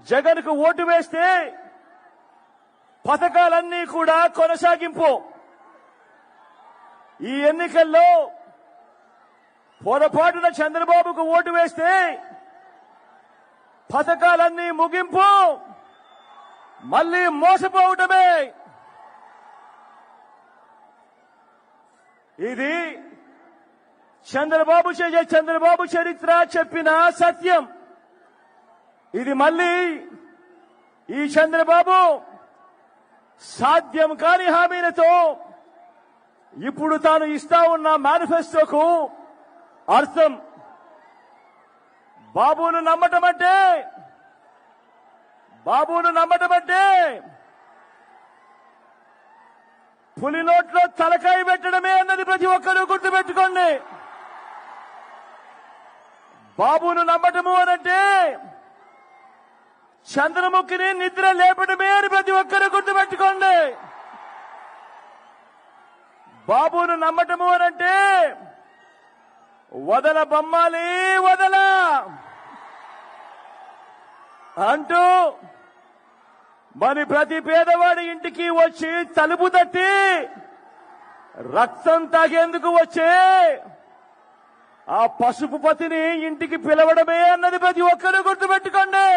జగన్ కు ఓటు వేస్తే పథకాలన్నీ కూడా కొనసాగింపు. ఈ ఎన్నికల్లో పొరపాటున చంద్రబాబుకు ఓటు వేస్తే పథకాలన్నీ ముగింపు, మళ్లీ మోసపోవటమే. ఇది చంద్రబాబు చరిత్ర చెప్పిన సత్యం. ఇది మళ్లీ ఈ చంద్రబాబు సాధ్యం కాని హామీలతో ఇప్పుడు తాను ఇస్తా ఉన్న మేనిఫెస్టోకు అర్థం. బాబును నమ్మటం అంటే పులి నోట్లో తలకాయ పెట్టడమే అన్నది ప్రతి ఒక్కరూ గుర్తుపెట్టుకోండి. బాబును నమ్మటము అనంటే చంద్రముఖిని నిద్ర లేపడమే అని ప్రతి ఒక్కరూ గుర్తుపెట్టుకోండి. బాబును నమ్మటము అనంటే వదల బొమ్మాలి వదల అంటూ మరి ప్రతి పేదవాడి ఇంటికి వచ్చి తలుపు తట్టి రక్తం తాగేందుకు వచ్చే ఆ పసుపు పతిని ఇంటికి పిలవడమే అన్నది ప్రతి ఒక్కరూ గుర్తుపెట్టుకోండి.